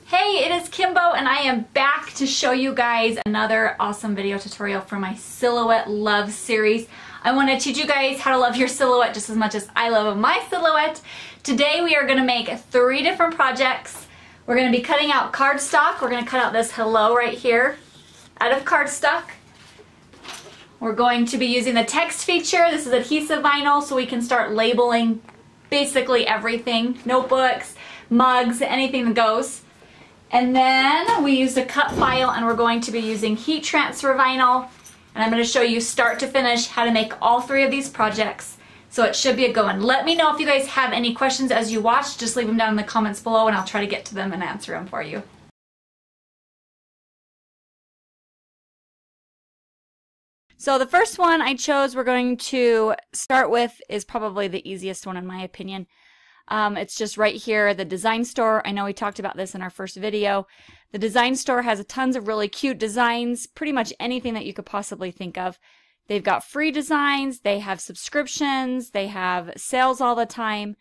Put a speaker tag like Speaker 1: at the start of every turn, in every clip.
Speaker 1: Hey, it is Kimbo and I am back to show you guys another awesome video tutorial for my Silhouette Love series. I want to teach you guys how to love your silhouette just as much as I love my silhouette. Today we are going to make 3 different projects. We're going to be cutting out cardstock. We're going to cut out this hello right here out of cardstock. We're going to be using the text feature. This is adhesive vinyl, so we can start labeling basically everything. Notebooks, mugs, anything that goes. And then we used a cut file, and we're going to be using heat transfer vinyl. And I'm going to show you start to finish how to make all 3 of these projects. So it should be a good one. Let me know if you guys have any questions as you watch. Just leave them down in the comments below and I'll try to get to them and answer them for you. So the first one I chose we're going to start with is probably the easiest one in my opinion. It's just right here, the design store. I know we talked about this in our first video. The design store has tons of really cute designs, pretty much anything that you could possibly think of. They've got free designs, they have subscriptions, they have sales all the time.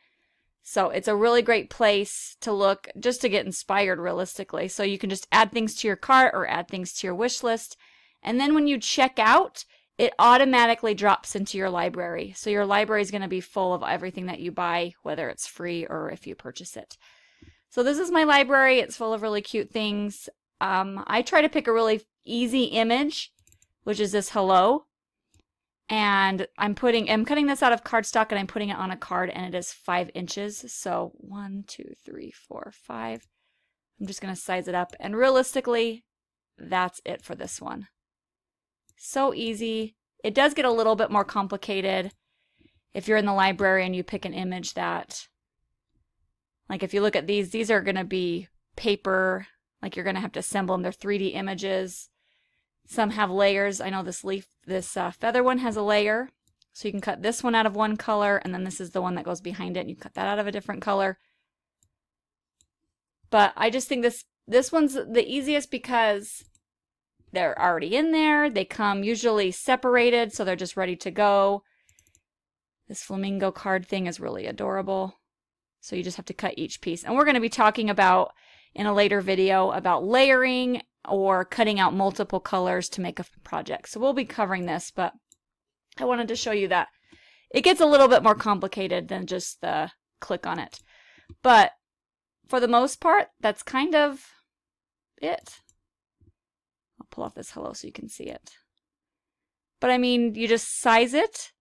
Speaker 1: So it's a really great place to look just to get inspired realistically. So you can just add things to your cart or add things to your wish list. And then when you check out, it automatically drops into your library. So your library is going to be full of everything that you buy, whether it's free or if you purchase it. So this is my library. It's full of really cute things. I try to pick a really easy image, which is this hello. And I'm cutting this out of cardstock and I'm putting it on a card, and it is 5 inches. So 1, 2, 3, 4, 5. I'm just going to size it up. And realistically, that's it for this one. So easy. It does get a little bit more complicated if you're in the library and you pick an image that, like if you look at these are going to be paper, like you're going to have to assemble them. They're 3D images. Some have layers. I know this feather one has a layer. So you can cut this one out of one color, and then this is the one that goes behind it, and you cut that out of a different color. But I just think this one's the easiest because they're already in there. They come usually separated, so they're just ready to go. This flamingo card thing is really adorable. So you just have to cut each piece. And we're going to be talking about, in a later video, about layering or cutting out multiple colors to make a project. So we'll be covering this, but I wanted to show you that it gets a little bit more complicated than just the click on it. But for the most part, that's kind of it. I'll pull off this hello so you can see it. But I mean, you just size it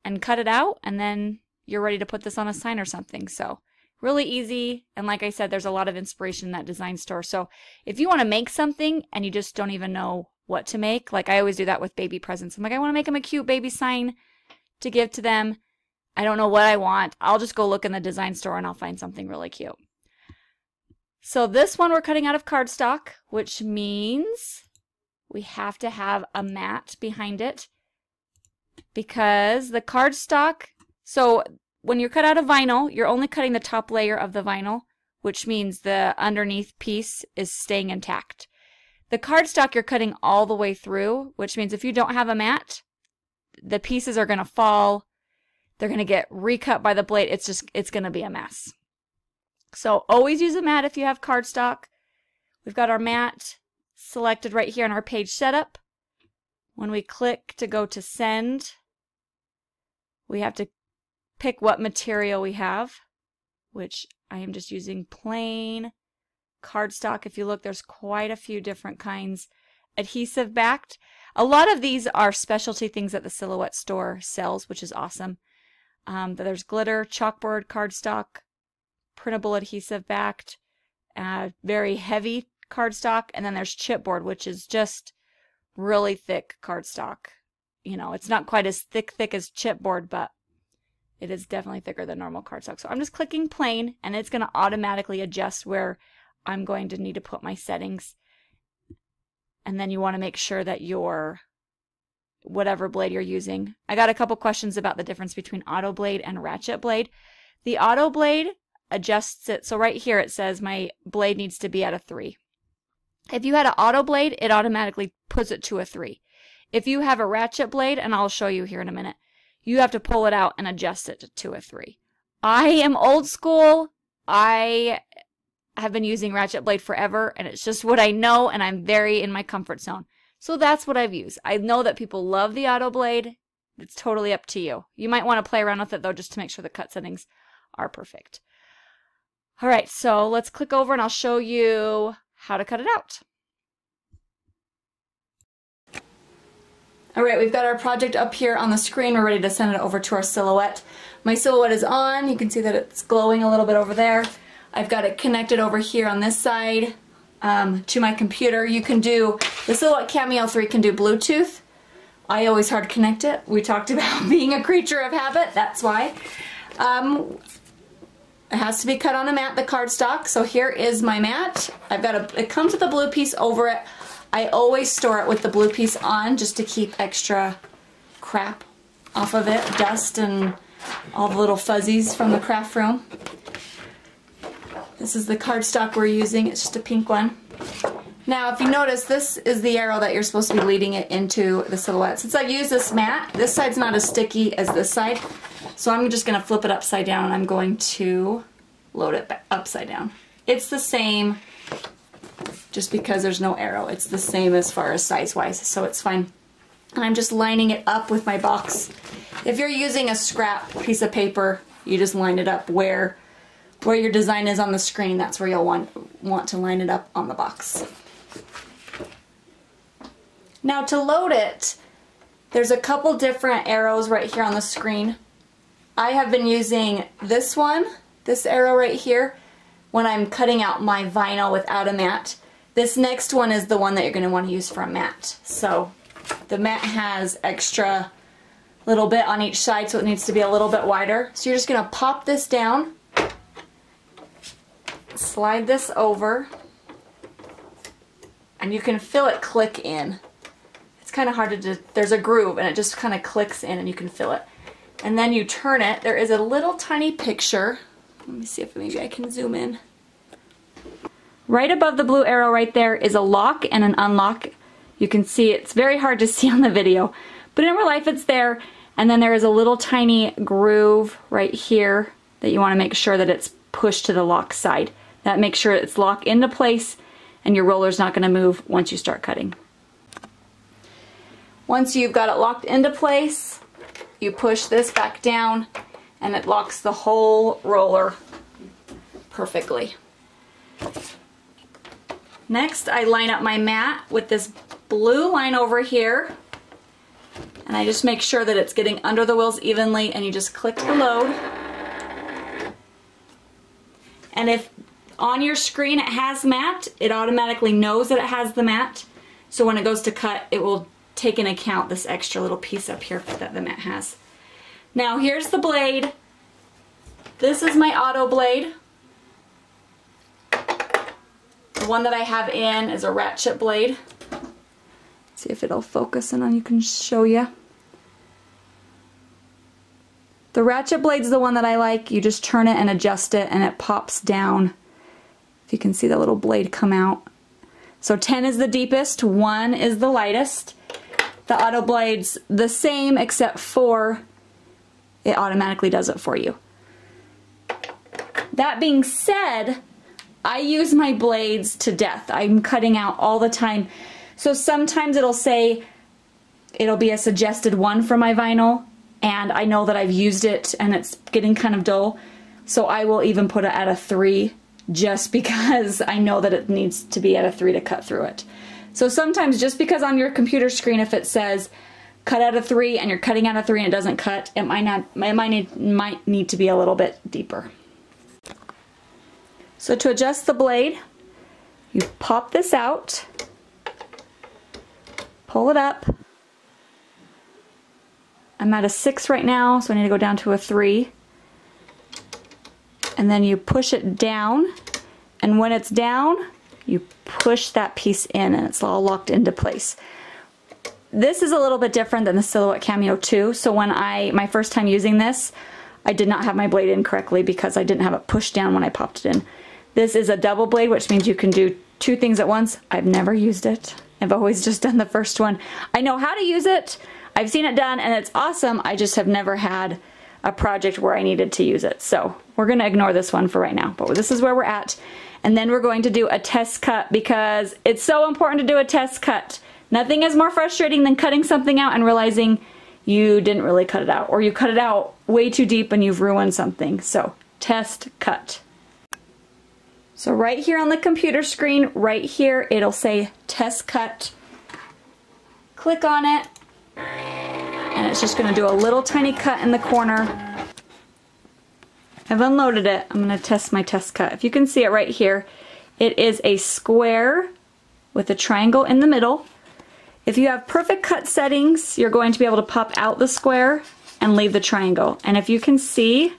Speaker 1: and cut it out, and then you're ready to put this on a sign or something. So really easy. And like I said, there's a lot of inspiration in that design store. So if you want to make something and you just don't even know what to make, like I always do that with baby presents. I'm like, I want to make them a cute baby sign to give to them. I don't know what I want. I'll just go look in the design store and I'll find something really cute. So this one we're cutting out of cardstock, which means we have to have a mat behind it because the cardstock, so when you're cut out of vinyl, you're only cutting the top layer of the vinyl, which means the underneath piece is staying intact. The cardstock you're cutting all the way through, which means if you don't have a mat, the pieces are going to fall. They're going to get recut by the blade. It's going to be a mess. So always use a mat if you have cardstock. We've got our mat selected right here on our page setup. When we click to go to send, we have to pick what material we have, which I am just using plain cardstock. If you look, there's quite a few different kinds. Adhesive backed. A lot of these are specialty things that the Silhouette store sells, which is awesome. There's glitter, chalkboard, cardstock, printable adhesive backed, very heavy cardstock, and then there's chipboard, which is just really thick cardstock. You know, it's not quite as thick as chipboard, but it is definitely thicker than normal cardstock. So I'm just clicking plain, and it's going to automatically adjust where I'm going to need to put my settings. And then you want to make sure that your whatever blade you're using. I got a couple questions about the difference between auto blade and ratchet blade. The auto blade adjusts it. So right here it says my blade needs to be at a 3. If you had an auto blade, it automatically puts it to a 3. If you have a ratchet blade, and I'll show you here in a minute, you have to pull it out and adjust it to a 3. I am old school. I have been using ratchet blade forever, and it's just what I know, and I'm very in my comfort zone. So that's what I've used. I know that people love the auto blade. It's totally up to you. You might want to play around with it though, just to make sure the cut settings are perfect. All right, so let's click over and I'll show you how to cut it out. All right, we've got our project up here on the screen. We're ready to send it over to our Silhouette. My Silhouette is on. You can see that it's glowing a little bit over there. I've got it connected over here on this side to my computer. You can do, the Silhouette Cameo 3 can do Bluetooth. I always hard connect it. We talked about being a creature of habit, that's why. It has to be cut on a mat, the cardstock. So here is my mat. I've got it comes with a blue piece over it. I always store it with the blue piece on just to keep extra crap off of it, dust and all the little fuzzies from the craft room. This is the cardstock we're using. It's just a pink one. Now, if you notice, this is the arrow that you're supposed to be leading it into the Silhouette. Since I've used this mat, this side's not as sticky as this side, so I'm just going to flip it upside down and I'm going to load it back upside down. It's the same, just because there's no arrow. It's the same as far as size-wise, so it's fine. And I'm just lining it up with my box. If you're using a scrap piece of paper, you just line it up where your design is on the screen. That's where you'll want to line it up on the box. Now to load it, there's a couple different arrows right here on the screen. I have been using this one, this arrow right here, when I'm cutting out my vinyl without a mat. This next one is the one that you're going to want to use for a mat. So the mat has extra little bit on each side, so it needs to be a little bit wider. So you're just going to pop this down, slide this over, and you can feel it click in. It's kind of hard to do. There's a groove and it just kind of clicks in and you can feel it. And then you turn it. There is a little tiny picture. Let me see if maybe I can zoom in. Right above the blue arrow right there is a lock and an unlock. You can see it's very hard to see on the video, but in real life it's there. And then there is a little tiny groove right here that you want to make sure that it's pushed to the lock side. That makes sure it's locked into place and your roller's not going to move once you start cutting. Once you've got it locked into place, you push this back down and it locks the whole roller perfectly. Next, I line up my mat with this blue line over here, and I just make sure that it's getting under the wheels evenly, and you just click the load. And if on your screen it has mat, it automatically knows that it has the mat, so when it goes to cut, it will take into account this extra little piece up here that the mat has. Now here's the blade. This is my auto blade. The one that I have in is a ratchet blade. See if it'll focus and then you can show you. The ratchet blade's the one that I like. You just turn it and adjust it and it pops down. If you can see the little blade come out. So 10 is the deepest, 1 is the lightest. The auto blade's the same except for it automatically does it for you. That being said, I use my blades to death. I'm cutting out all the time. So sometimes it'll be a suggested 1 for my vinyl, and I know that I've used it and it's getting kind of dull. So I will even put it at a 3 just because I know that it needs to be at a 3 to cut through it. So sometimes just because on your computer screen if it says cut at a 3 and you're cutting at a 3 and it doesn't cut, it might need to be a little bit deeper. So to adjust the blade, you pop this out, pull it up. I'm at a 6 right now, so I need to go down to a 3. And then you push it down, and when it's down, you push that piece in and it's all locked into place. This is a little bit different than the Silhouette Cameo 2, so when my first time using this, I did not have my blade in correctly because I didn't have it pushed down when I popped it in. This is a double blade, which means you can do 2 things at once. I've never used it. I've always just done the first one. I know how to use it. I've seen it done and it's awesome. I just have never had a project where I needed to use it. So we're going to ignore this one for right now, but this is where we're at. And then we're going to do a test cut because it's so important to do a test cut. Nothing is more frustrating than cutting something out and realizing you didn't really cut it out, or you cut it out way too deep and you've ruined something. So test cut. So right here on the computer screen, right here, it'll say test cut. Click on it, and it's just going to do a little tiny cut in the corner. I've unloaded it. I'm going to test my test cut. If you can see it right here, it is a square with a triangle in the middle. If you have perfect cut settings, you're going to be able to pop out the square and leave the triangle. And if you can see,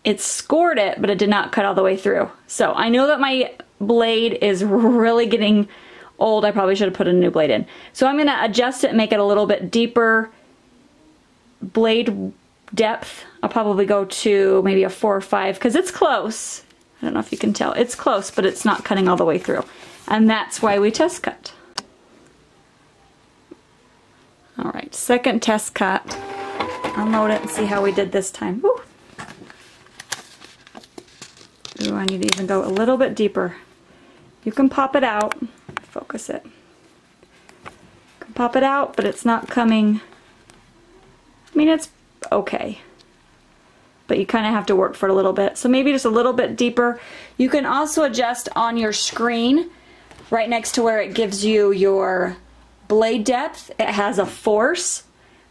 Speaker 1: it scored it, but it did not cut all the way through. So I know that my blade is really getting old. I probably should have put a new blade in. So I'm going to adjust it and make it a little bit deeper blade depth. I'll probably go to maybe a 4 or 5 because it's close. I don't know if you can tell. It's close, but it's not cutting all the way through. And that's why we test cut. Alright, second test cut. Unload it and see how we did this time. Woo. Ooh, I need to even go a little bit deeper. You can pop it out. Focus it. You can pop it out, but it's not coming. I mean, it's okay. But you kind of have to work for it a little bit. So maybe just a little bit deeper. You can also adjust on your screen, right next to where it gives you your blade depth. It has a force.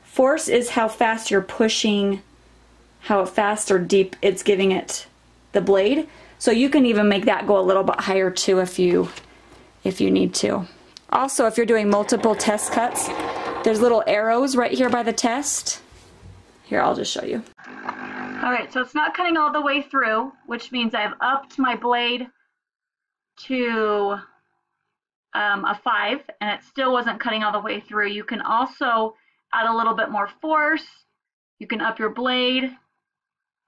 Speaker 1: Force is how fast you're pushing, how fast or deep it's giving it the blade. So you can even make that go a little bit higher too if you need to. Also, if you're doing multiple test cuts, there's little arrows right here by the test. Here, I'll just show you. Alright, so it's not cutting all the way through, which means I've upped my blade to a 5, and it still wasn't cutting all the way through. You can also add a little bit more force. You can up your blade.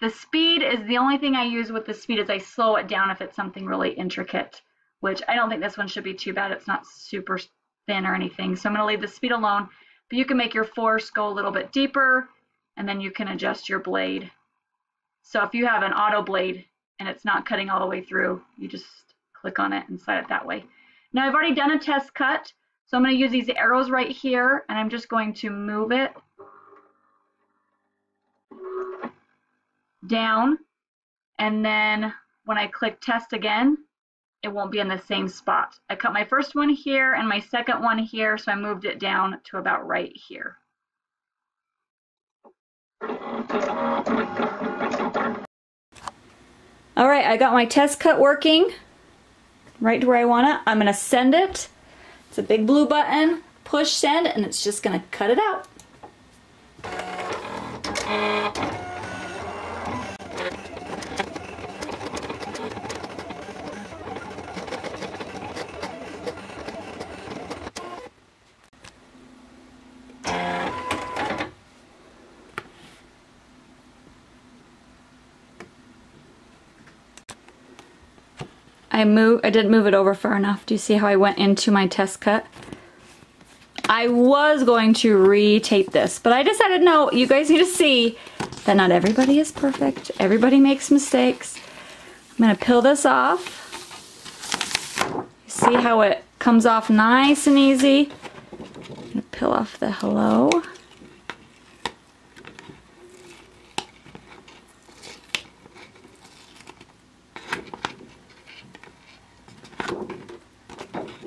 Speaker 1: The speed is the only thing I use with the speed is I slow it down if it's something really intricate, which I don't think this one should be too bad. It's not super thin or anything. So I'm going to leave the speed alone, but you can make your force go a little bit deeper, and then you can adjust your blade. So if you have an auto blade and it's not cutting all the way through, you just click on it and set it that way. Now I've already done a test cut, so I'm going to use these arrows right here, and I'm just going to move it down, and then when I click test again, it won't be in the same spot. I cut my first one here and my second one here, so I moved it down to about right here. Alright, I got my test cut working right to where I want it. I'm going to send it. It's a big blue button, push send, and it's just going to cut it out. I didn't move it over far enough. Do you see how I went into my test cut? I was going to re-tape this, but I decided no, you guys need to see that not everybody is perfect. Everybody makes mistakes. I'm going to peel this off. You see how it comes off nice and easy? I'm going to peel off the hello.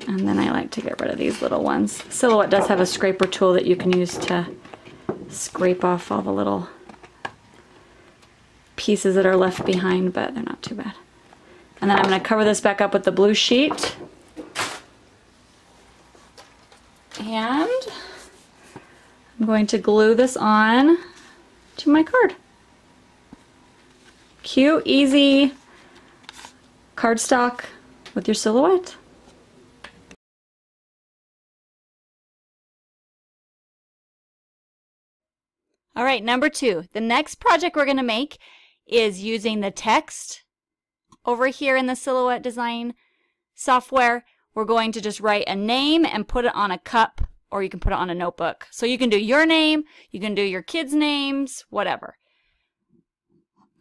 Speaker 1: And then I like to get rid of these little ones. Silhouette does have a scraper tool that you can use to scrape off all the little pieces that are left behind, but they're not too bad. And then I'm going to cover this back up with the blue sheet. And I'm going to glue this on to my card. Cute, easy cardstock with your silhouette. All right, number 2. The next project we're going to make is using the text over here in the Silhouette Design software. We're going to just write a name and put it on a cup, or you can put it on a notebook. So you can do your name, you can do your kids' names, whatever.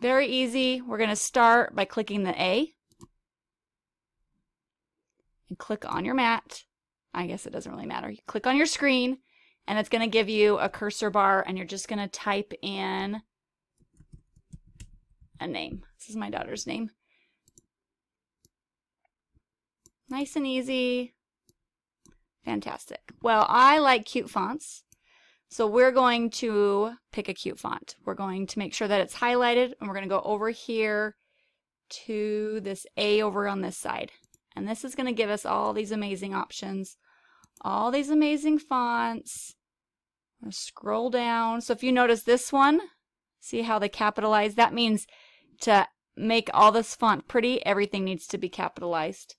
Speaker 1: Very easy. We're going to start by clicking the A. and click on your mat. I guess it doesn't really matter. You click on your screen and it's going to give you a cursor bar, and you're just going to type in a name. This is my daughter's name. Nice and easy. Fantastic. Well, I like cute fonts, so we're going to pick a cute font. We're going to make sure that it's highlighted, and we're going to go over here to this A over on this side. And this is going to give us all these amazing options, all these amazing fonts. I'm going to scroll down. So if you notice this one, see how they capitalize? That means to make all this font pretty, everything needs to be capitalized.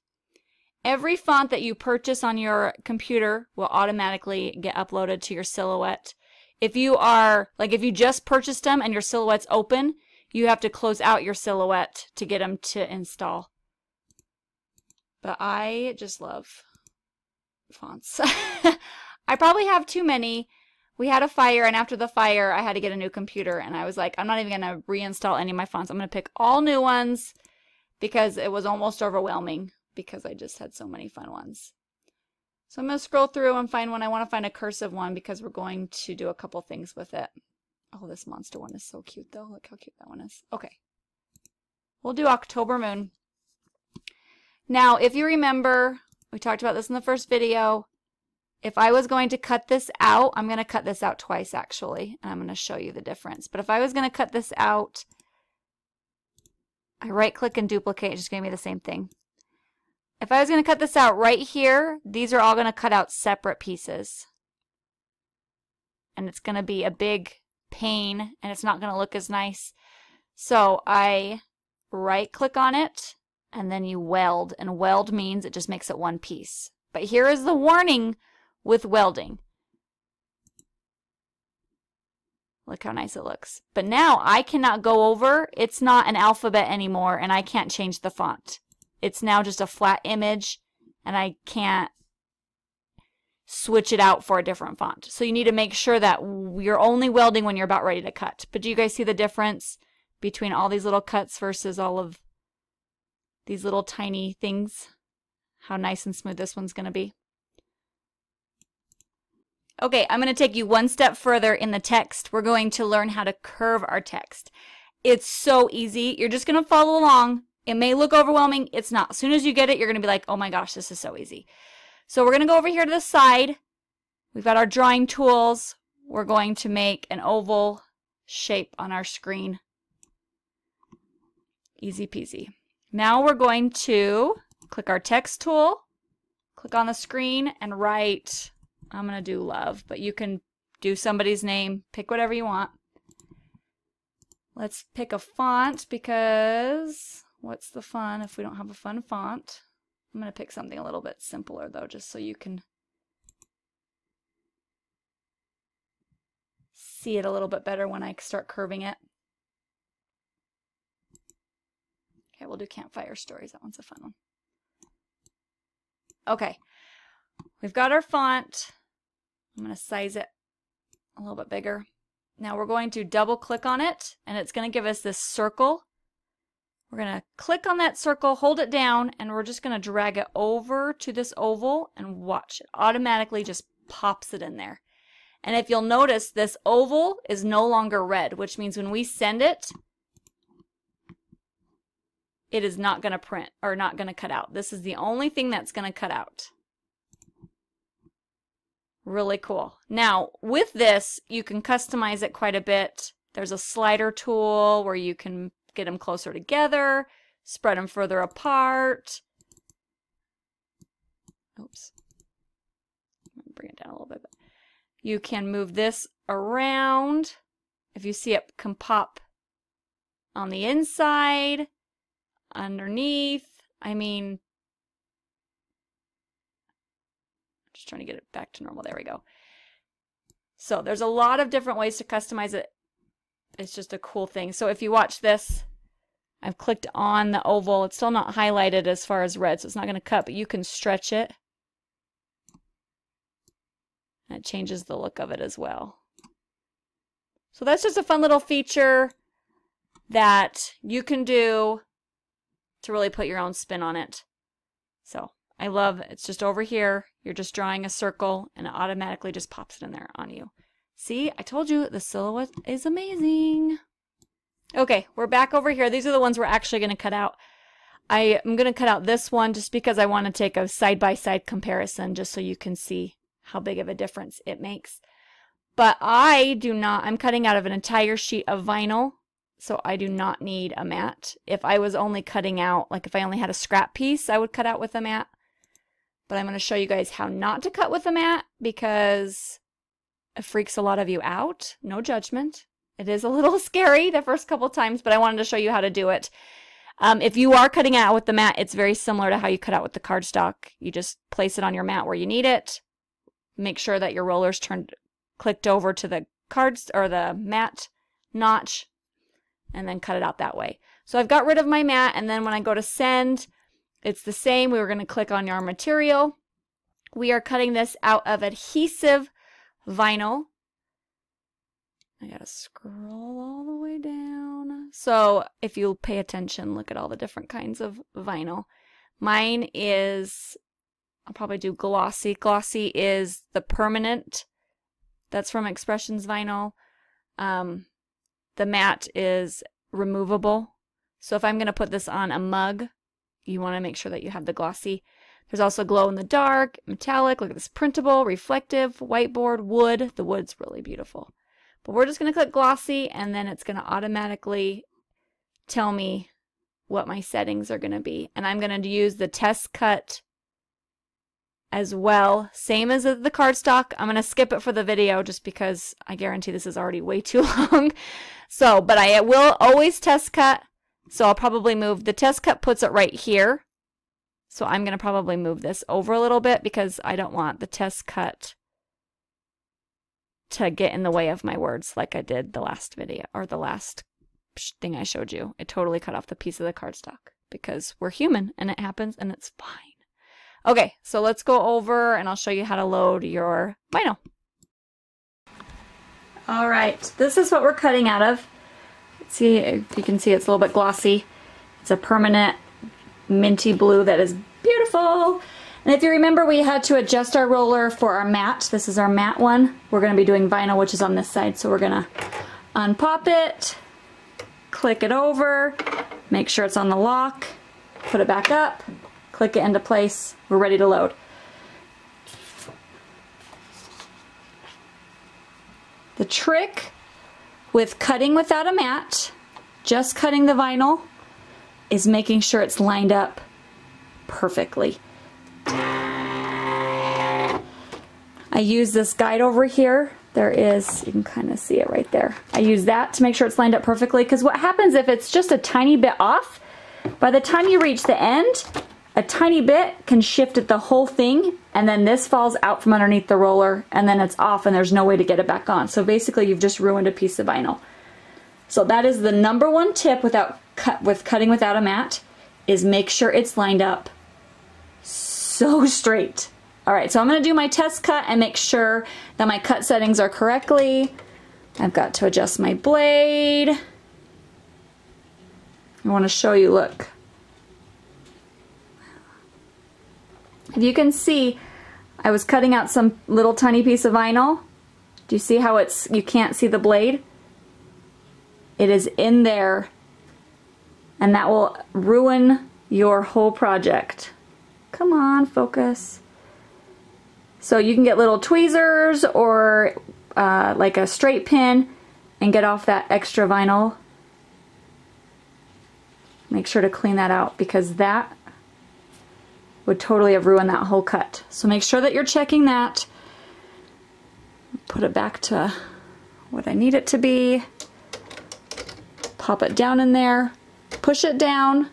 Speaker 1: Every font that you purchase on your computer will automatically get uploaded to your Silhouette. If you just purchased them and your Silhouette's open, you have to close out your Silhouette to get them to install. But I just love fonts. I probably have too many. We had a fire, and after the fire, I had to get a new computer, and I was like, I'm not even going to reinstall any of my fonts. I'm going to pick all new ones because it was almost overwhelming because I just had so many fun ones. So I'm going to scroll through and find one. I want to find a cursive one because we're going to do a couple things with it. Oh, this monster one is so cute, though. Look how cute that one is. Okay. We'll do October Moon. Now, if you remember, we talked about this in the first video. If I was going to cut this out, I'm going to cut this out twice actually, and I'm going to show you the difference. But if I was going to cut this out, I right click and duplicate, it's just going to be the same thing. If I was going to cut this out right here, these are all going to cut out separate pieces. And it's going to be a big pain, and it's not going to look as nice. So I right click on it, and then you weld, and weld means it just makes it one piece. But here is the warning with welding. Look how nice it looks. But now I cannot go over. It's not an alphabet anymore, and I can't change the font. It's now just a flat image, and I can't switch it out for a different font. So you need to make sure that you're only welding when you're about ready to cut. But do you guys see the difference between all these little cuts versus all of these little tiny things? How nice and smooth this one's going to be. Okay, I'm going to take you one step further in the text. We're going to learn how to curve our text. It's so easy. You're just going to follow along. It may look overwhelming. It's not. As soon as you get it, you're going to be like, oh my gosh, this is so easy. So we're going to go over here to the side. We've got our drawing tools. We're going to make an oval shape on our screen. Easy peasy. Now we're going to click our text tool, click on the screen, and write, I'm going to do love, but you can do somebody's name. Pick whatever you want. Let's pick a font because what's the fun if we don't have a fun font? I'm going to pick something a little bit simpler though, just so you can see it a little bit better when I start curving it. Okay, we'll do Campfire Stories. That one's a fun one. Okay, we've got our font. I'm going to size it a little bit bigger. Now we're going to double click on it, and it's going to give us this circle. We're going to click on that circle, hold it down, and we're just going to drag it over to this oval and watch. It automatically just pops it in there. And if you'll notice, this oval is no longer red, which means when we send it, it is not going to print or not going to cut out. This is the only thing that's going to cut out. Really cool. Now, with this, you can customize it quite a bit. There's a slider tool where you can get them closer together, spread them further apart. Oops. Bring it down a little bit. You can move this around. If you see it can pop on the inside, underneath. I mean, just trying to get it back to normal. There we go. So there's a lot of different ways to customize it. It's just a cool thing. So if you watch this, I've clicked on the oval. It's still not highlighted as far as red, so it's not going to cut, but you can stretch it. And it changes the look of it as well. So that's just a fun little feature that you can do to really put your own spin on it. So I love, it's just over here. You're just drawing a circle and it automatically just pops it in there on you. See, I told you the silhouette is amazing. Okay, we're back over here. These are the ones we're actually going to cut out. I am going to cut out this one just because I want to take a side-by-side comparison just so you can see how big of a difference it makes. But I do not, I'm cutting out of an entire sheet of vinyl, so I do not need a mat. If I was only cutting out, like if I only had a scrap piece, I would cut out with a mat. But I'm going to show you guys how not to cut with a mat because it freaks a lot of you out. No judgment. It is a little scary the first couple times, but I wanted to show you how to do it. If you are cutting out with the mat, it's very similar to how you cut out with the cardstock. You just place it on your mat where you need it. Make sure that your roller's clicked over to the cards or the mat notch, and then cut it out that way. So I've got rid of my mat, and then when I go to send, it's the same. We were going to click on your material. We are cutting this out of adhesive vinyl. I gotta scroll all the way down. So if you pay attention, look at all the different kinds of vinyl. Mine is, I'll probably do glossy. Glossy is the permanent. That's from Expressions Vinyl. The matte is removable. So if I'm going to put this on a mug, you want to make sure that you have the glossy. There's also glow in the dark, metallic. Look at this, printable, reflective, whiteboard, wood. The wood's really beautiful. But we're just going to click glossy, and then it's going to automatically tell me what my settings are going to be. And I'm going to use the test cut as well, same as the cardstock. I'm going to skip it for the video just because I guarantee this is already way too long. So, but I will always test cut. So I'll probably move, the test cut puts it right here. So I'm going to probably move this over a little bit because I don't want the test cut to get in the way of my words like I did the last video, or the last thing I showed you. It totally cut off the piece of the cardstock because we're human and it happens and it's fine. Okay, so let's go over and I'll show you how to load your vinyl. All right, this is what we're cutting out of. See, if you can see, it's a little bit glossy. It's a permanent minty blue that is beautiful. And if you remember, we had to adjust our roller for our mat. This is our mat one. We're going to be doing vinyl, which is on this side. So we're going to unpop it, click it over, make sure it's on the lock, put it back up, click it into place. We're ready to load. The trick with cutting without a mat, just cutting the vinyl, is making sure it's lined up perfectly. I use this guide over here. There is, you can kind of see it right there. I use that to make sure it's lined up perfectly, because what happens if it's just a tiny bit off, by the time you reach the end, a tiny bit can shift it the whole thing, and then this falls out from underneath the roller, and then it's off and there's no way to get it back on. So basically you've just ruined a piece of vinyl. So that is the #1 tip with cutting without a mat, is make sure it's lined up so straight. All right, so I'm going to do my test cut and make sure that my cut settings are correctly. I've got to adjust my blade. I want to show you, look. If you can see, I was cutting out some little tiny piece of vinyl. Do you see how you can't see the blade? It is in there, and that will ruin your whole project. Come on, focus. So you can get little tweezers or like a straight pin and get off that extra vinyl. Make sure to clean that out because that would totally have ruined that whole cut. So make sure that you're checking that. Put it back to what I need it to be. Pop it down in there. Push it down.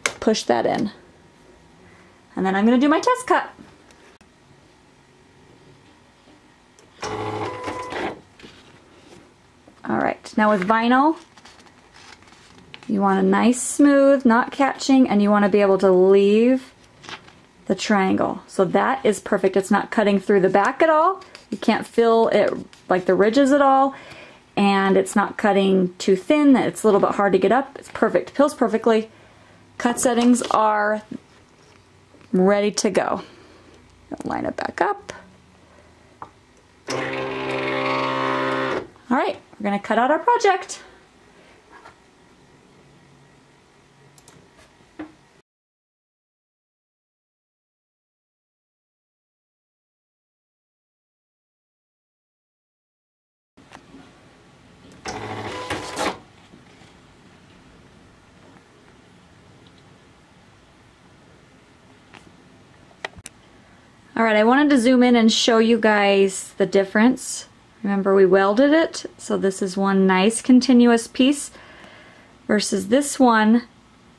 Speaker 1: Push that in. And then I'm going to do my test cut. Alright, now with vinyl, you want a nice smooth, not catching, and you want to be able to leave the triangle. So that is perfect. It's not cutting through the back at all. You can't feel it like the ridges at all. And it's not cutting too thin. It's a little bit hard to get up. It's perfect. Peels perfectly. Cut settings are ready to go. Line it back up. All right, we're gonna cut out our project. All right, I wanted to zoom in and show you guys the difference. Remember, we welded it, so this is one nice continuous piece versus this one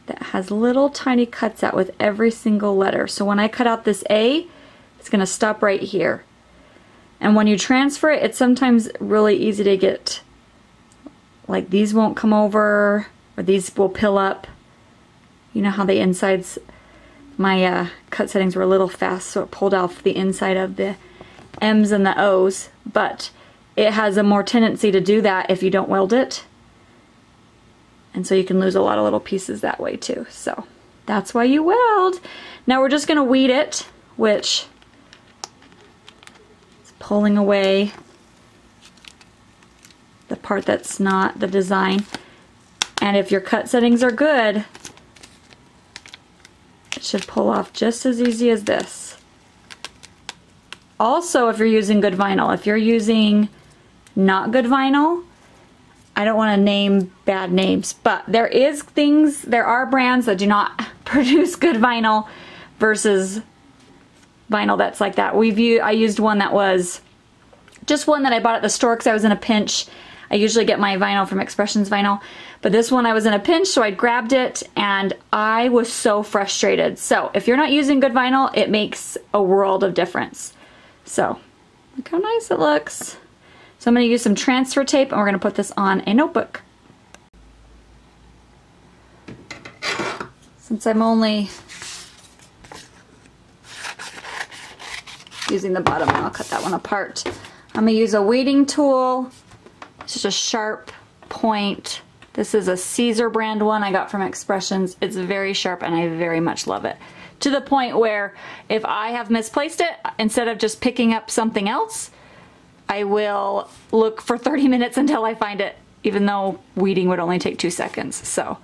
Speaker 1: that has little tiny cuts out with every single letter. So when I cut out this A, it's gonna stop right here. And when you transfer it, it's sometimes really easy to get, like these won't come over, or these will pill up. You know how the insides, my cut settings were a little fast, so it pulled off the inside of the M's and the O's, but it has a more tendency to do that if you don't weld it. And so you can lose a lot of little pieces that way too. So that's why you weld. Now we're just gonna weed it, which is pulling away the part that's not the design. And if your cut settings are good, it should pull off just as easy as this. Also, if you're using good vinyl, if you're using not good vinyl, I don't want to name bad names, but there are brands that do not produce good vinyl versus vinyl that's like that. I used one that was just one that I bought at the store because I was in a pinch. I usually get my vinyl from Expressions Vinyl, but this one I was in a pinch, so I grabbed it and I was so frustrated. So if you're not using good vinyl, it makes a world of difference. So look how nice it looks. So I'm going to use some transfer tape and we're going to put this on a notebook. Since I'm only using the bottom, I'll cut that one apart. I'm going to use a weighting tool. It's just a sharp point. This is a Caesar brand one I got from Expressions. It's very sharp and I very much love it. To the point where if I have misplaced it, instead of just picking up something else, I will look for 30 minutes until I find it, even though weeding would only take 2 seconds. So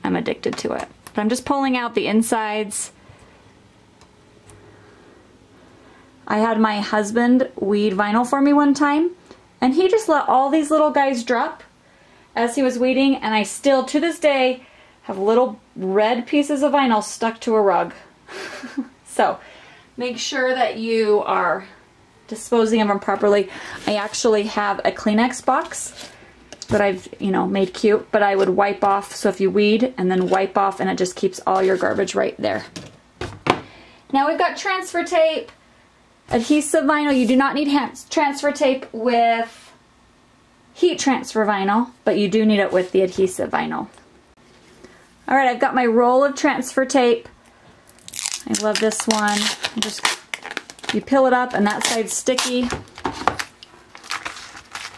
Speaker 1: I'm addicted to it. But I'm just pulling out the insides. I had my husband weed vinyl for me one time, and he just let all these little guys drop as he was weeding, and I still, to this day, have little red pieces of vinyl stuck to a rug. So make sure that you are disposing of them properly. I actually have a Kleenex box that I've, made cute, but I would wipe off. So if you weed and then wipe off, and it just keeps all your garbage right there. Now we've got transfer tape, adhesive vinyl. You do not need transfer tape with heat transfer vinyl, but you do need it with the adhesive vinyl. All right, I've got my roll of transfer tape. I love this one. You peel it up and that side's sticky.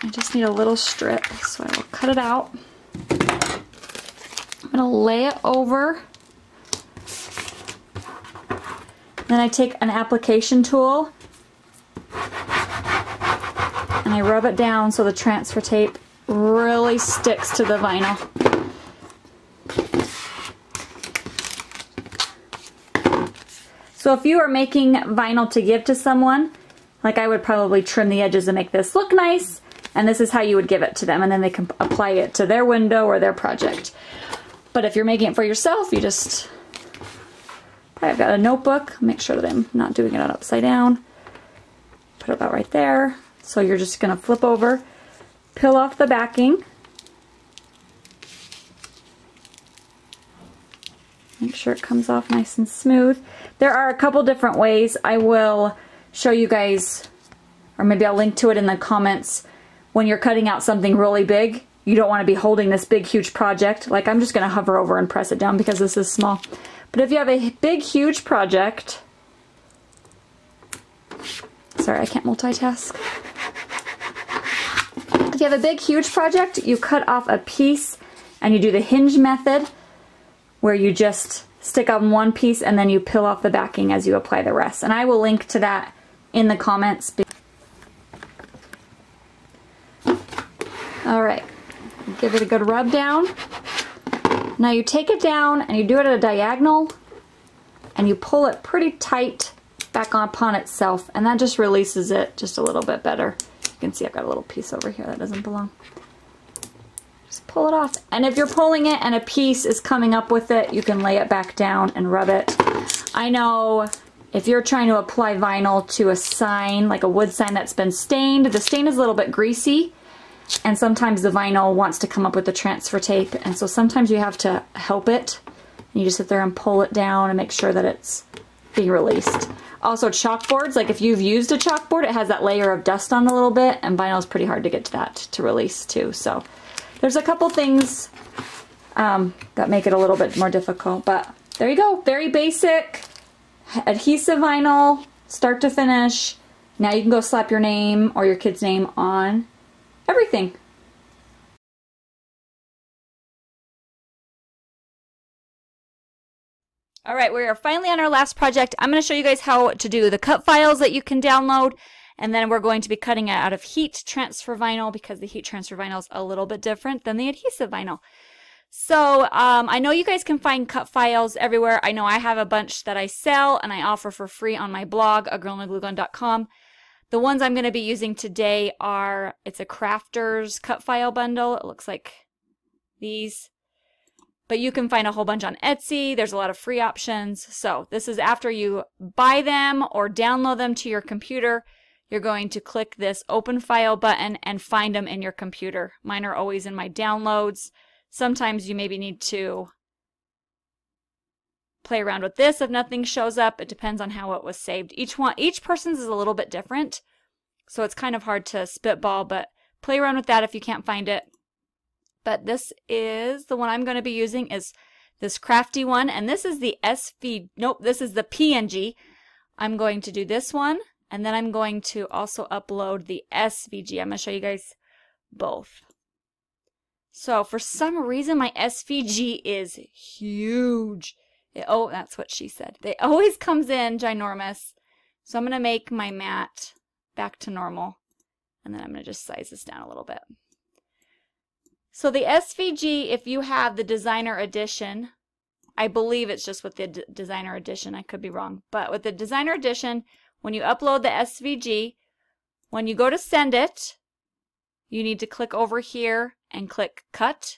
Speaker 1: I just need a little strip, so I will cut it out. I'm gonna lay it over. Then I take an application tool and I rub it down so the transfer tape really sticks to the vinyl. So if you are making vinyl to give to someone, like I would probably trim the edges and make this look nice, and this is how you would give it to them, and then they can apply it to their window or their project. But if you're making it for yourself, you just, I've got a notebook, make sure that I'm not doing it upside down. Put it about right there. So you're just gonna flip over, peel off the backing. Make sure it comes off nice and smooth. There are a couple different ways. I will show you guys, or maybe I'll link to it in the comments. When you're cutting out something really big, you don't want to be holding this big, huge project. Like I'm just going to hover over and press it down because this is small. But if you have a big, huge project, sorry, I can't multitask. If you have a big, huge project, you cut off a piece and you do the hinge method, where you just stick on one piece and then you peel off the backing as you apply the rest. And I will link to that in the comments. All right, give it a good rub down. Now you take it down and you do it at a diagonal and you pull it pretty tight back upon itself, and that just releases it just a little bit better. You can see I've got a little piece over here that doesn't belong. Just pull it off. And if you're pulling it and a piece is coming up with it, you can lay it back down and rub it. I know if you're trying to apply vinyl to a sign, like a wood sign that's been stained, the stain is a little bit greasy, and sometimes the vinyl wants to come up with the transfer tape, and so sometimes you have to help it. And you just sit there and pull it down and make sure that it's being released. Also chalkboards, like if you've used a chalkboard, it has that layer of dust on a little bit, and vinyl is pretty hard to get to that to release too. So there's a couple things that make it a little bit more difficult, but there you go. Very basic adhesive vinyl, start to finish. Now you can go slap your name or your kid's name on everything. All right, we are finally on our last project. I'm going to show you guys how to do the cut files that you can download, and then we're going to be cutting it out of heat transfer vinyl because the heat transfer vinyl is a little bit different than the adhesive vinyl. So I know you guys can find cut files everywhere. I know I have a bunch that I sell and I offer for free on my blog, agirlandagluegun.com. The ones I'm going to be using today are, it's a Crafters cut file bundle. It looks like these. But you can find a whole bunch on Etsy. There's a lot of free options. So this is after you buy them or download them to your computer. You're going to click this open file button and find them in your computer. Mine are always in my downloads. Sometimes you maybe need to play around with this if nothing shows up. It depends on how it was saved. Each person's is a little bit different. So it's kind of hard to spitball, but play around with that if you can't find it. But this is the one I'm going to be using, is this crafty one, and this is the this is the PNG. I'm going to do this one, and then I'm going to also upload the SVG. I'm going to show you guys both. So for some reason my SVG is huge. Oh, that's what she said. It always comes in ginormous. So I'm going to make my mat back to normal, and then I'm going to just size this down a little bit. So the SVG, if you have the designer edition, I believe it's just with the designer edition, I could be wrong, but with the designer edition, when you upload the SVG, when you go to send it, you need to click over here and click cut.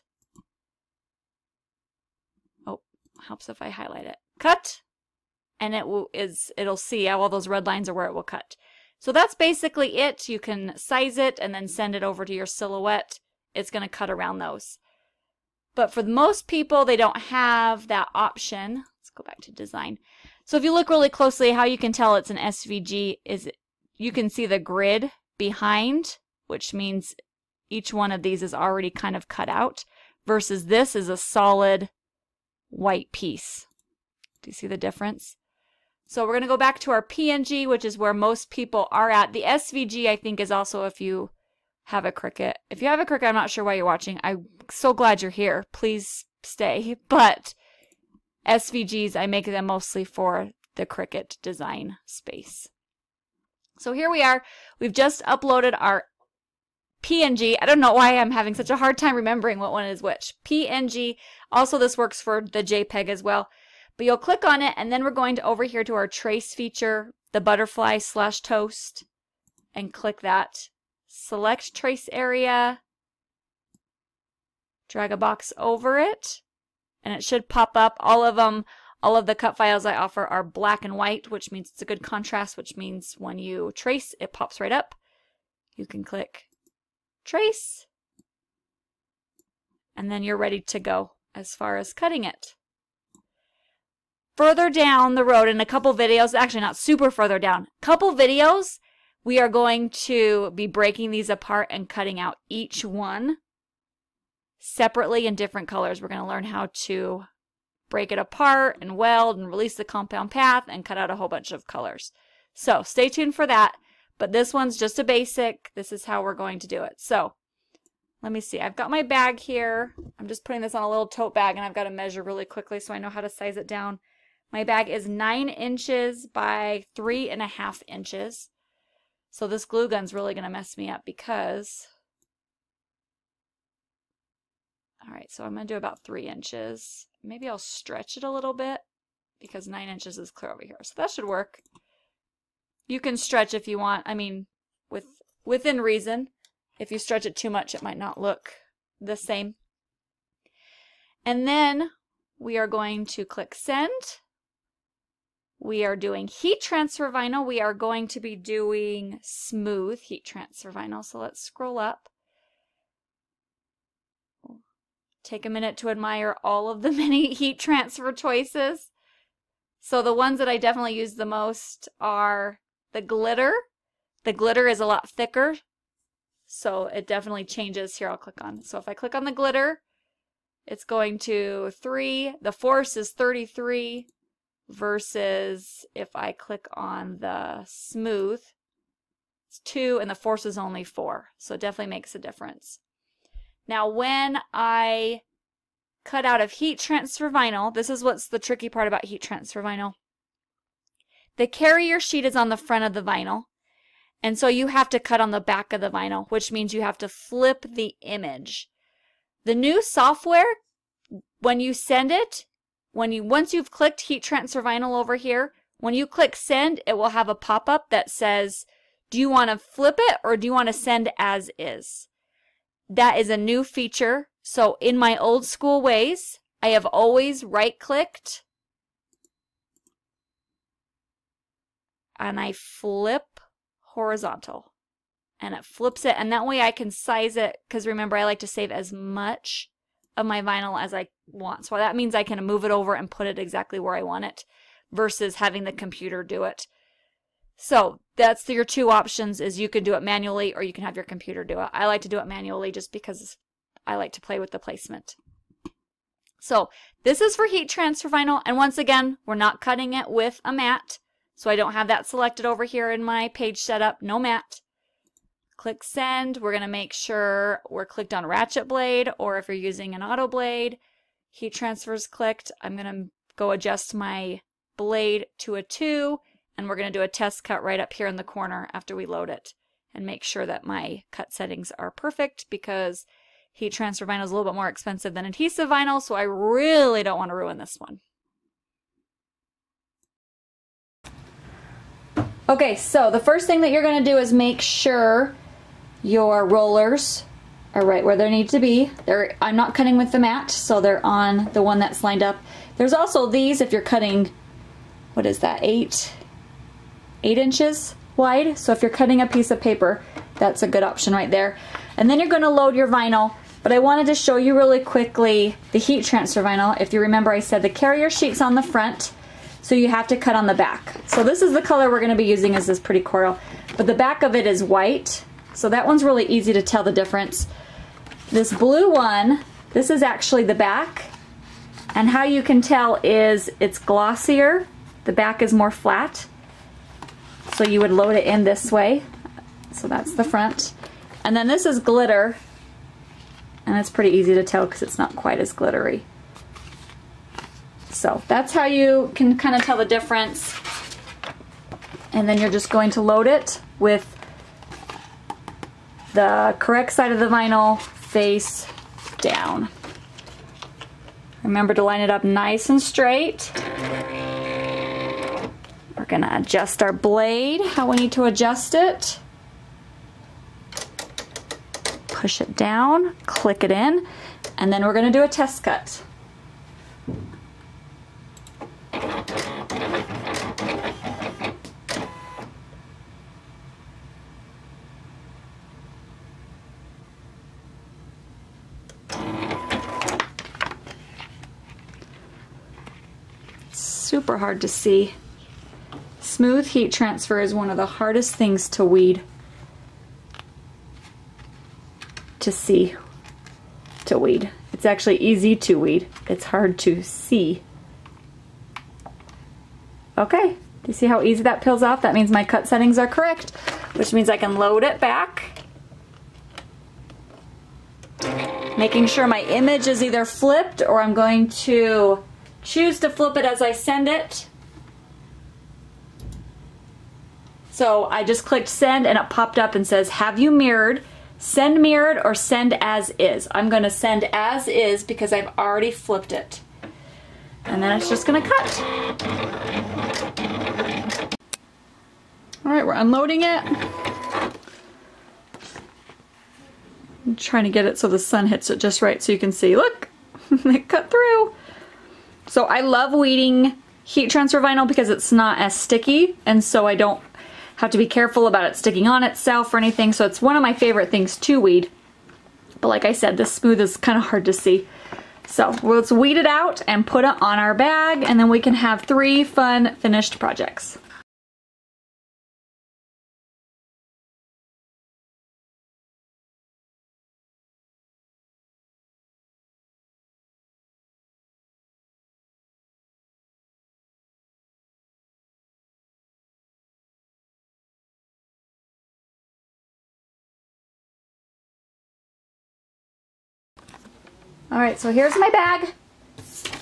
Speaker 1: Oh, helps if I highlight it. Cut, and it'll see how all those red lines are where it will cut. So that's basically it. You can size it and then send it over to your silhouette. It's going to cut around those. But for most people, they don't have that option. Let's go back to design. So if you look really closely, how you can tell it's an SVG is you can see the grid behind, which means each one of these is already kind of cut out, versus this is a solid white piece. Do you see the difference? So we're going to go back to our PNG, which is where most people are at. The SVG, I think, is also if you have a Cricut. If you have a Cricut, I'm not sure why you're watching. I'm so glad you're here. Please stay. But SVGs, I make them mostly for the Cricut design space. So here we are. We've just uploaded our PNG. I don't know why I'm having such a hard time remembering what one is which. PNG. Also, this works for the JPEG as well. But you'll click on it, and then we're going to over here to our trace feature, the butterfly / toast, and click that. Select trace area, drag a box over it, and it should pop up. All of them, all of the cut files I offer are black and white, which means it's a good contrast, which means when you trace, it pops right up. You can click trace, and then you're ready to go as far as cutting it. Further down the road in a couple videos, actually not super further down, couple videos, we are going to be breaking these apart and cutting out each one separately in different colors. We're going to learn how to break it apart and weld and release the compound path and cut out a whole bunch of colors. So stay tuned for that. But this one's just a basic. This is how we're going to do it. So let me see. I've got my bag here. I'm just putting this on a little tote bag, and I've got to measure really quickly so I know how to size it down. My bag is 9 inches by 3.5 inches. So this glue gun's really going to mess me up because... All right, so I'm going to do about 3 inches. Maybe I'll stretch it a little bit because 9 inches is clear over here. So that should work. You can stretch if you want. I mean, within reason. If you stretch it too much, it might not look the same. And then we are going to click send. We are doing heat transfer vinyl. We are going to be doing smooth heat transfer vinyl. So let's scroll up. Take a minute to admire all of the many heat transfer choices. So the ones that I definitely use the most are the glitter. The glitter is a lot thicker, so it definitely changes. Here, I'll click on. So if I click on the glitter, it's going to 3. The force is 33 versus if I click on the smooth, it's 2 and the force is only 4. So it definitely makes a difference. Now, when I cut out of heat transfer vinyl, this is what's the tricky part about heat transfer vinyl. The carrier sheet is on the front of the vinyl, and so you have to cut on the back of the vinyl, which means you have to flip the image. The new software, when you send it, once you've clicked heat transfer vinyl over here, when you click send, it will have a pop-up that says, do you want to flip it or do you want to send as is? That is a new feature. So in my old school ways, I have always right-clicked and I flip horizontal and it flips it, and that way I can size it, because remember, I like to save as much of my vinyl as I want. So that means I can move it over and put it exactly where I want it versus having the computer do it. So that's your two options, is you can do it manually or you can have your computer do it. I like to do it manually just because I like to play with the placement. So this is for heat transfer vinyl, and once again, we're not cutting it with a mat. So I don't have that selected over here in my page setup, no mat. Click send. We're going to make sure we're clicked on ratchet blade, or if you're using an auto blade, heat transfer is clicked. I'm going to go adjust my blade to a 2. And we're going to do a test cut right up here in the corner after we load it and make sure that my cut settings are perfect, because heat transfer vinyl is a little bit more expensive than adhesive vinyl, so I really don't want to ruin this one. Okay, so the first thing that you're going to do is make sure your rollers are right where they need to be. I'm not cutting with the mat, so they're on the one that's lined up. There's also these if you're cutting, what is that, 8 inches wide. So if you're cutting a piece of paper, that's a good option right there. And then you're going to load your vinyl. But I wanted to show you really quickly the heat transfer vinyl. If you remember, I said the carrier sheet's on the front, so you have to cut on the back. So this is the color we're going to be using, is this pretty coral. But the back of it is white, so that one's really easy to tell the difference. This blue one, this is actually the back. And how you can tell is it's glossier. The back is more flat. So you would load it in this way. So that's the front. And then this is glitter. And it's pretty easy to tell because it's not quite as glittery. So that's how you can kind of tell the difference. And then you're just going to load it with the correct side of the vinyl face down. Remember to line it up nice and straight. We're going to adjust our blade, how we need to adjust it. Push it down, click it in, and then we're going to do a test cut. Super hard to see. Smooth heat transfer is one of the hardest things to weed. It's actually easy to weed. It's hard to see. Okay, do you see how easy that peels off? That means my cut settings are correct, which means I can load it back. making sure my image is either flipped or I'm going to choose to flip it as I send it. So I just clicked send and it popped up and says, have you mirrored? Send mirrored or send as is. I'm going to send as is because I've already flipped it. And then it's just going to cut. All right, we're unloading it. I'm trying to get it so the sun hits it just right so you can see. Look, it cut through. So I love weeding heat transfer vinyl because it's not as sticky, and so I don't have to be careful about it sticking on itself or anything. So it's one of my favorite things to weed. But like I said, this smooth is kind of hard to see. So let's weed it out and put it on our bag, and then we can have 3 fun finished projects. Alright, so here's my bag.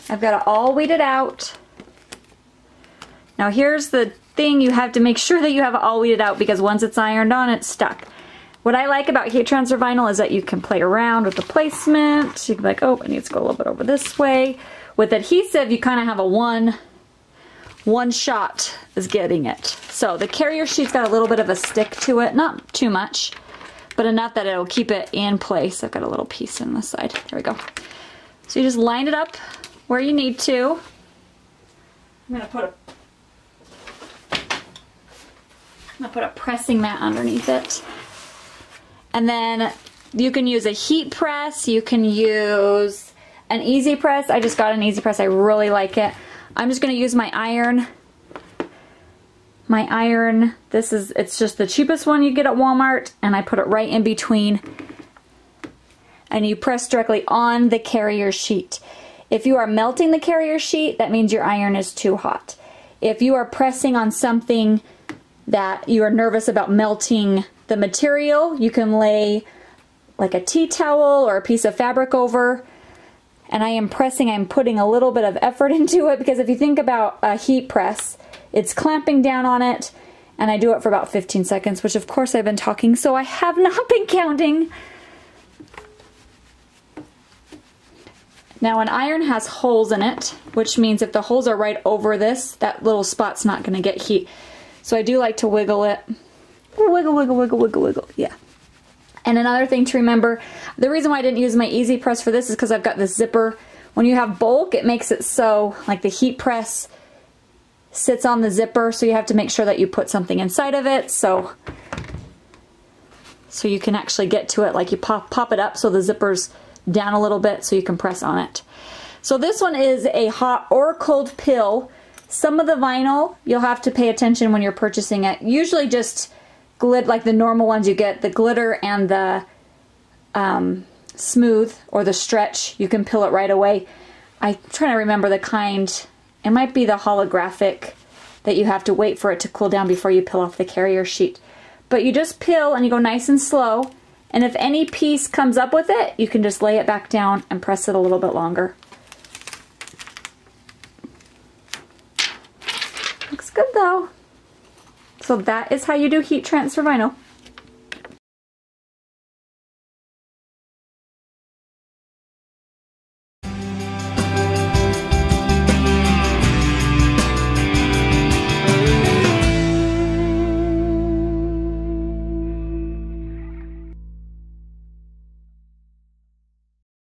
Speaker 1: I've got it all weeded out. Now here's the thing, you have to make sure that you have it all weeded out because once it's ironed on, it's stuck. What I like about heat transfer vinyl is that you can play around with the placement. You can be like, oh, it needs to go a little bit over this way. With adhesive, you kind of have a one shot is getting it. So the carrier sheet's got a little bit of a stick to it, not too much, but enough that it'll keep it in place. I've got a little piece in the side. There we go. So you just line it up where you need to. I'm gonna put a pressing mat underneath it. And then you can use a heat press, you can use an easy press. I just got an easy press, I really like it. I'm just gonna use my iron. It's just the cheapest one you get at Walmart, and I put it right in between. And you press directly on the carrier sheet. If you are melting the carrier sheet, that means your iron is too hot. If you are pressing on something that you are nervous about melting the material, you can lay like a tea towel or a piece of fabric over. And I am pressing, I'm putting a little bit of effort into it, because if you think about a heat press, it's clamping down on it, and I do it for about 15 seconds, which of course I've been talking, so I have not been counting. Now an iron has holes in it, which means if the holes are right over this, that little spot's not going to get heat. So I do like to wiggle it. Wiggle, wiggle, wiggle, wiggle, wiggle. Yeah. And another thing to remember, the reason why I didn't use my easy press for this is because I've got this zipper. When you have bulk, it makes it so like the heat press sits on the zipper, so you have to make sure that you put something inside of it so you can actually get to it. Like you pop it up so the zipper's down a little bit so you can press on it. So this one is a hot or cold pill. Some of the vinyl you'll have to pay attention when you're purchasing it. Usually just glitter, like the normal ones you get, the glitter and the smooth or the stretch, you can pill it right away. I'm trying to remember the kind. It might be the holographic that you have to wait for it to cool down before you peel off the carrier sheet. But you just peel and you go nice and slow, and if any piece comes up with it, you can just lay it back down and press it a little bit longer. Looks good though. So that is how you do heat transfer vinyl.